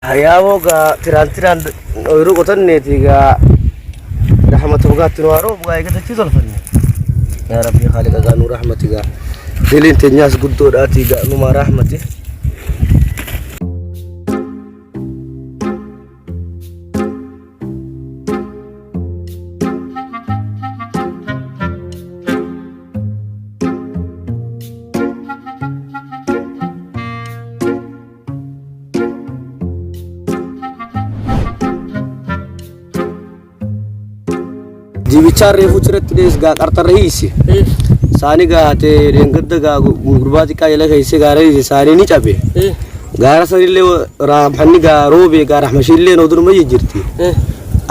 Hayaawoga tiran oyru qotanneetiga rahmatu bugaatinu haro bugaa eegata chisolfanne yaa rabbi khaliqa gaanu rahmatiga dilin tenyas guddoodhaatiga numa rahmati Bicara future tulis ga karta rahisi sani ga te rengadda ga gurbati ka yala kaise ga rahisi sani ni chabe gara sarille rahmani ga robe ga rahmashille no dur mai jirti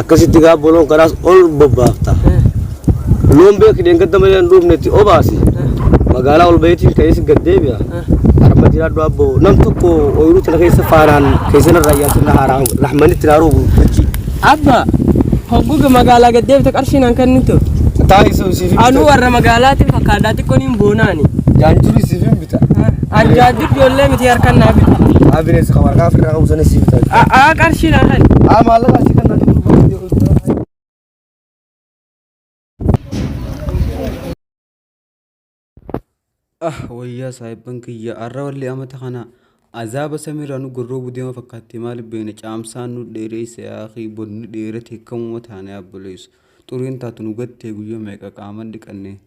akasitti ga bolon karas ol bobbafta lombe ki rengadda mai rum neti obasi magala ol bayti kaise gadde biya rahmati ra do nam to ko oyru tana kaise faran kaise na rayatna haram rahmani tiraro abba Hoguga magala gaddeef taqarshinan kannitu taayiso sifi anu warra magalaati fakkaadaati konin boonani jaanjuri sifi bita anjaadi jolle miti harkan nabi abines khamar kafir na usane sifi ta qarshinan han malla sikan ويا صاحب بنكية الرولي أمتى خنا عذاب سميرانو قرّو بديما فكّاتي مال بينك عامسانو ديريس يا أخي بن ديرتي كم وتهاني أبليس تورين تاتنو قد تيجي ميكا كامن ديك أني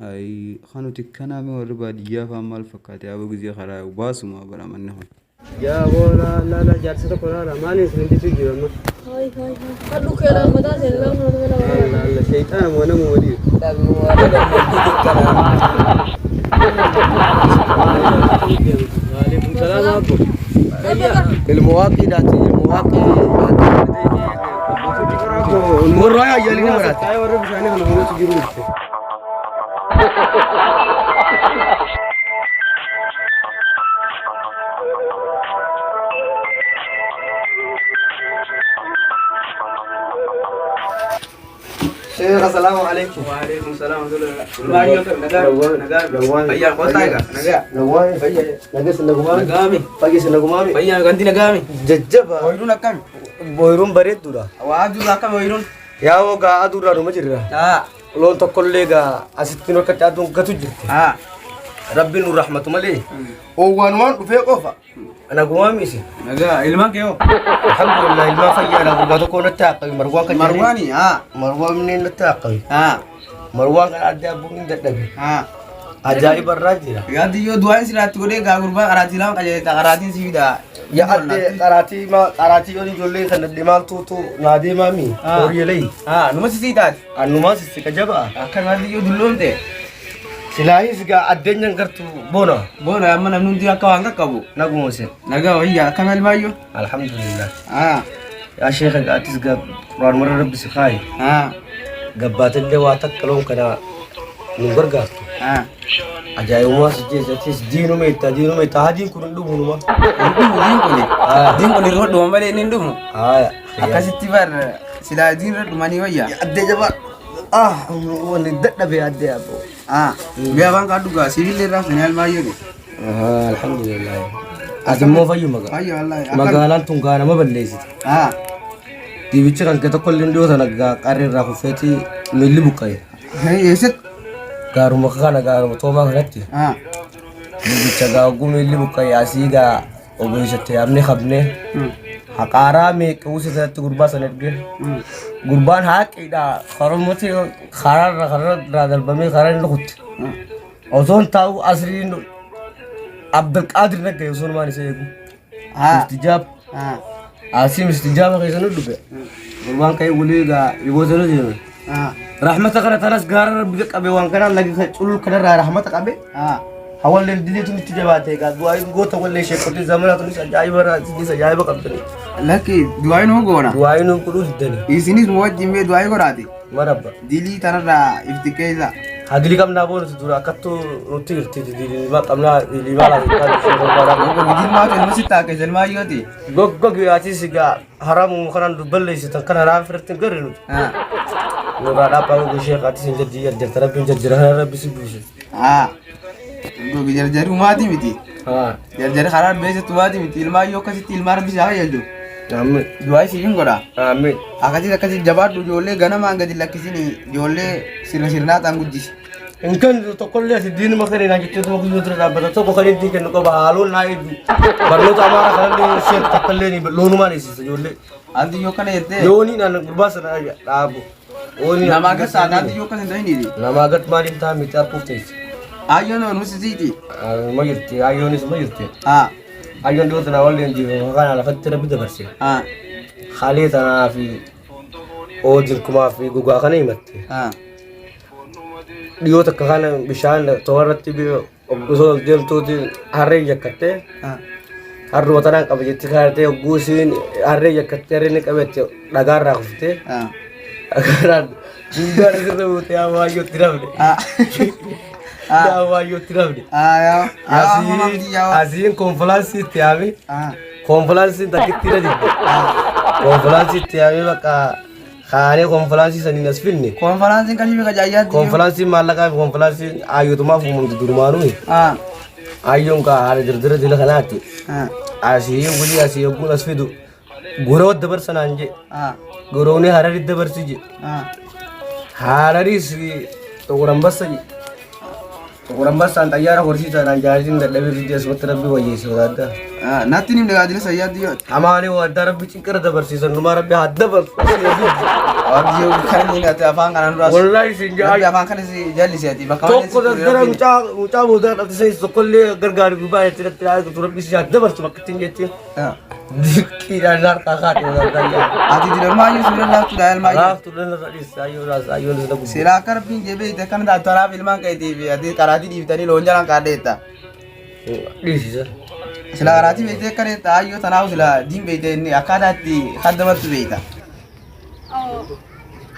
أي خانو تكنا مي وربا ديا فمال فكّاتي أبو جزيا خراي وباسو ما برا منهم يا ولا لا جالس تقول لا ما نسمع تيجي ما هاي قالوا كلام مدى سلام لا شيطان وانا مودي وعليكم السلام أبو المواقع داتي المواقع المرة يا جالي مرات أي ورب شاني خلنا نقول تجيبون السلام عليكم وعليكم السلام ورحمة الله وبركاته. أيها قطعة نجار فجس نجومي نجامي فجس نجومي أيها عندي نجامي ججبا ويرون كم ويرون بريد دورا وعاد دورا كم ويرون يا وقع دورا روما جرا لون تقول لك أستنو كتادون كتوجر ربي نور رحمة ملي وانوان في قفا أنا قوامي سي نجا إلما كيو الحمد لله إلما فيا أنا قبضة كون التاقي مروان كجري مرواني مروان منين التاقي مروان كان أدي أبو من دتنبي أجايب الراجل يا دي يو دواين سلات تقولي قاربا أراتي لام كجري تقاراتين سيدا يا أدي أراتي ما أراتي يوني جولي خن الدمال تو نادي مامي أوريلي نما سيدا نما سيدا كجبا كان أدي يو دلهم ده Silahi juga adanya ngertu bono amma namnu dia kawanga kabu nagu mose naga iya kamal mayo alhamdulillah ya sheikh atis gab quran marar rabbi sikhai gabatin de watak kalon kana number ga ajayu mas je atis dinu me ta hadin kurun dumu ma din ko ni rodo male ni dumu akasi tibar sila din rodo mani waya adde jaba woni dadda be adde abo biar bang kadu ga civil era final mayo ni alhamdulillah azmo fayu maga fayu allah magalan tungana maballesi di bicara kita kollin do sanaga karir ra feti milli bukai yeset garu makana garu to ma ganati di bicara gu milli bukai asiga obesete amne khabne hakara me kusi sa gurba sanadge gurban hakida kharmoti kharar radal bami kharar nkhut ozon taw asrin abdul qadir nake ozon mani seygu istijab asim istijab kaysan dube gurban kay wuliga ibozero jeno rahmatak taras gar rabbi qabe wan kana lagi chul kana rahmatak qabe hawal len didi tun tijabate ga duai gota walle shekoti zamana tun sajaiba sajaiba qabtani laki duai no gona duai no kudus deni isinis muwajjime duai gorati marabba dili tanara iftikeza hagli kam na bonu dura katto rutti irti dili ma kamna dili mala ta bara go dili ma te musita ke jelma yoti goggo gyati siga haram kharan duballe sitan kana ram firtin garinu no bada pa go sheikh ati sin jadi jer tarabin jer rabbi sibushi go bijar jaru mati miti jar jar kharar bese tuwati miti ilma yo kasi tilmar bisa ya jo Amin. Du'aa isiin godha. Amin. Akkasii jabaadhu ijoollee ganamaan gadi lakkisiin ijoollee sirnaataan guddisi. Inkan tokkollee asi diin makaree naa jechuudha makuyyoo tura dhaabbata tokko kan ittiin kennu qaba haaloon naa eegdu barnoota amaaraa kanallee isheen takkallee ni loonumaan eessisa ijoollee. Anti yoo kana jettee. Yoonii naan gurbaa sana dhaabu. Namaa gad anti yoo kana hin ta'iniiti. Namaa gad maaliin ta'a miti harkuuf teessi. Ayyoon nuusisiiti. Ma jirti ayyoonis ma jirti. Ayyoon dhiyoo tanaa wallee jiru maqaan lafatti rabbi dabarse. Haalee tanaa fi hojiin kumaa fi gogaa kana himatte. Dhiyoo takka kana bishaan toorratti osoo deemtuuti harree jakkattee harruma tanaan qaba jetti kaartee guusiin harree jakkattee harreen qabette dhagaarraa kuftee dhagaarraan duudaan asirra buute yaa waayyootti rafne. Yaa waayyootti rafne. Asiin konfolaansii itti yaame konfolaansiin takkitti irra jirti. Konfolaansii itti yaame bakka Kaane konferansii sanii nas finne. Konferansiin kan shibika jayyaatti. Konferansiin maallaqaa fi konferansiin ayyootumaaf uumamtu durumaanuu. Ayyoon ka haala dirdira dila kanaatti. Asii wali asii yogguun as fidu. Goroo dabarsanaan je. Gorooni hararii dabarsi je. Harariis xoqoran bassa je. Xoqoran bassaan xayyaara horsiisaadhaan jaarsiin dadhabee rijii asumatti rabbi wayyeesse wadaaddaa. Natti nimni gaadina sayyaatti yoo. Amaanii waddaa rabbi cinqara dabarsiisan numaa rabbi haa dabarsu. Waaqayyo kan inni ati afaan kana dura. Wallahi sin Rabbi afaan kana si jalliseeti bakka waliin. Tokko daldala mucaa booda dhabde sai tokkollee gargaaru gubbaa itti irratti dhaatu ture rabbi si haa dabarsu bakka ittiin jettee. Dikkiidhaan harkaa kaate wadaaddaa. Ati dirmaayyuu suuraa laaftu ilmaayyuu. Laaftu dhala sadis ayyoon isa gubbaa. Seeraa akka rabbiin jebee itti akkana taataraaf ilmaan qaetii fi ati qaraatii dhiiftanii loon jalaan kaadheetta. Dhiisisa. Sila karaatii beektee akka reetta ayyoo tanaaf sila diin beektee inni akkaataatti haddamattu beekta.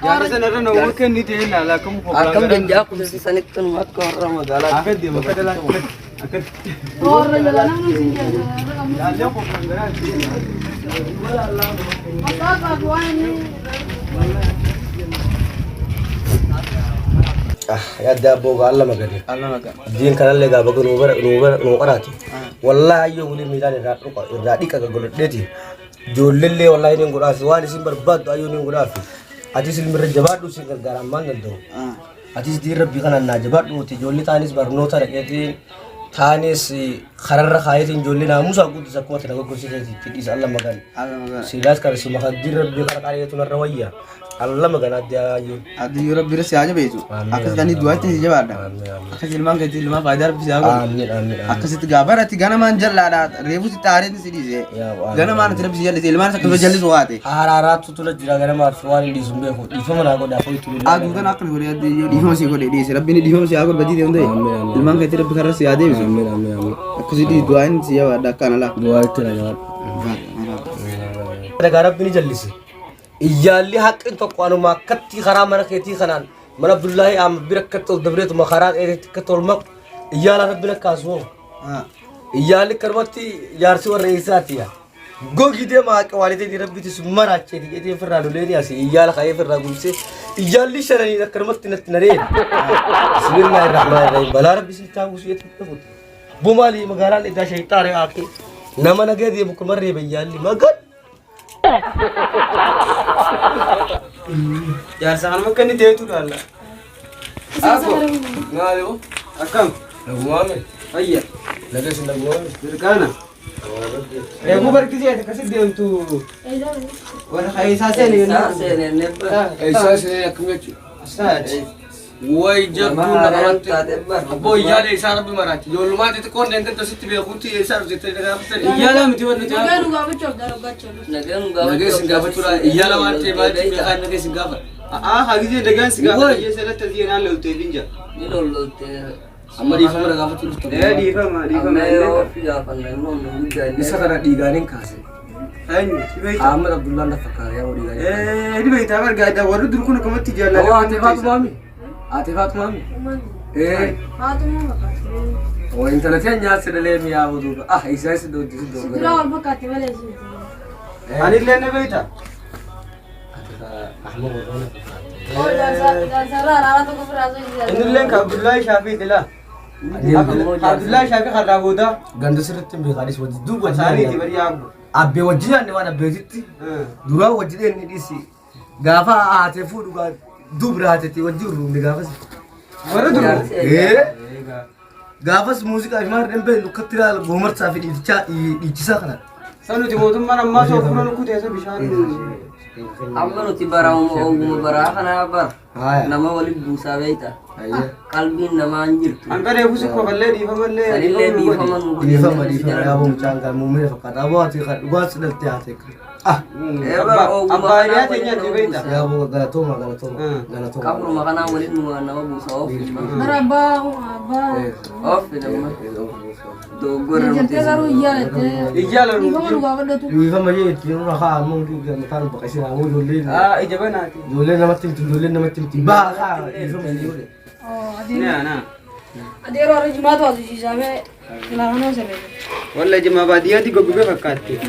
Jaarsa narra na wakkan ni ta'e na laakamu ko. Akkam danjaa kunuunsi sanitti nu akka warra magaalaa. Akka deemu akka dala akka. Warra jalan nu sinjaa. Yaallee ko kan garaa. Masa buat ini. Yadda boga Allah magani. Allah magana. Diin kanallee gaafa nu qaraati. Wallahi ayyoo waliin miidhaan irraa dhiqa godhadheeti. Ijoolleellee wallahi ni godhaafi waan isin barbaaddu ayyoo ni godhaafi. Atis ilmirra jabaadhu isin gargaaraan maan danda'u. Atis diin rabbii kanaan naa jabaadhu ijoollee taanis barnoota dhaqeetiin taanis kararra kaayetiin ijoollee naamusaa guddisa akkuma tana goggorsiiseeti dhiisa Allah magana. Allah magana. Silaas kan si makan diin rabbii kana qaaleetu narra wayya. Allah magana adda ayyoo. Ati yoo rabbi rasi aja beeku. Akkasitti du'aatti si jabaadha. Akkas ilmaan keetii ilmaan faayidaa rabbi si haa godhu. Amiin amiin. Akkasitti gaafarratti ganamaan jallaadha reefu si taareen si dhiise. Ganamaan ati rabbi si jallise ilmaan akkasuma jallisu waate. Haraaraatu tula jira ganamaaf waan hin dhiisu beeku dhiifama naa godhaa foyi tulu. Aduutan akka godhe adde dhiifama si godhe dhiise rabbiin dhiifama si haa godhu badii ta'e ilmaan keetii rabbi karra si haa deebisu. Amiin amiin amiin. Akkasitti du'aan si jabaadha akkana laa. Du'aa itti na jabaadha. Dagaa rabbi ni jallise. Iyyaalli haqqin tokko anuma akkatti karaa mana keetii kanaan mana Abdullaahi amma bira akkatti ol dabreetuma karaa dheereetti akkatti ol maqu iyyaala rabbi lakkaasuu. Iyyaalli karmatti jaarsi warra eessaati yaa. Gogi deema haqa waalitii rabbitti summaraacheeti jedhee firraa loleeni asi iyyaala ka'ee firraa gumsee iyyaalli shananii akkanumatti natti nareen. Bismillaahi rahmaani rahiim balaa rabbi si taa'uusu yetti dhufuuti. Bumaali magaalaan idaa shayitaaree haaqee nama nagee deemu kumarree bayyaalli magaan. Jaarsa kanuma akka inni deetu dhaalla. Aku. Maaliu? Akkam? Nagumaame. Ayya. Laga si nagumaame. Dirqaana. Reefu barkisee akkasi deemtu warra isaa seenee Isaa seenee nebba. Isaa seenee akkam jechuudha. Asaati. Way jabduu namarratti taate bar. abboo iyyaala isaa rabbi maraati ijoollumaa xixiqqoon deengatti asitti beekuutti isaa jettee dhagaafatanii Iyyaala miti wanti Juga nu gak betul, dah baca. Nagaan nagee sin gaafachuudha iyyaala waan ta'e baay'ee beekaan nagee sin gaafata. hagizee dagaan si gaafa yeesalatti asii naan loltee binja. ni lollolte. Amma dhiifama na gaafachuu dhufta. Dhiifama Amma yoo fi gaafanna inni guddaa Isa kana dhiigaaniin kaase. Eenyu si beekta? Ahmad Abdullaan lafa kaayee yeroo dhiigaanii. Ni beektaa bargaadha warri dur kun akkamatti Oo jaalladha. ati Faatumaami. Ati Faatumaami. Hatu mu makan. Oo intalatee nyaatsi dhalee mi'aa buduudha. Isaa si dooddi si dooddi. Segera orang pakai tiba lagi. Anillee ni beekta? Ahmad Abdullaan. Oh, jangan salah, rara tu keberasa ini. Inillee ka Abdullahi Shaafii dila. Abdullahi Shaafii karraa booda Ganda sirriitti hin beekaanis wajji duuba isaaniiti bari yaabu. Abbe wajjin ne waan abbeetitti. Dura wajjin inni dhisi. Gaafa haatee fuudhu dubra haatetti wajjin ruumni gaafas. Warra duru. Gaafas muuziqaa fi maal dhanbee lukkatti ilaala goomarsaa fi dhiichisaa kana. Sanuti mootummaan ammaa soo fuudhan kuteessa bishaan. Amma nuti bara ogummaa bara kana bara nama waliin buusaa beekta. Qalbiin namaa hin jirtu. Hanga deebisu kofallee dhiifamallee. Sanillee dhiifaman nu dhiifama yaa mucaan kan muumee fakkaata abooti kan dhugaas daltee haatee. Abbaa dhiyaa teenyaatti beekta. Yaa boo galatooma. Qabruma kanaa waliin nu nama buusaa ofi. Marabaa. Ofi nama. Doggorra nuti. Jantee garuu Iyyaala nu. dhiifama dhugaa badhatu. Dhiifama jeetti nurra haa muumee gamtaan baqasee haa muumee Ija banaati. ijoollee namatti miti baa haa dhiifama ijoollee. Adeeroo har'a jimaatu haasofsiisaa mee ilaalanoo sirreessa. Walla jima baadiyyaatti goggogee fakkaatti.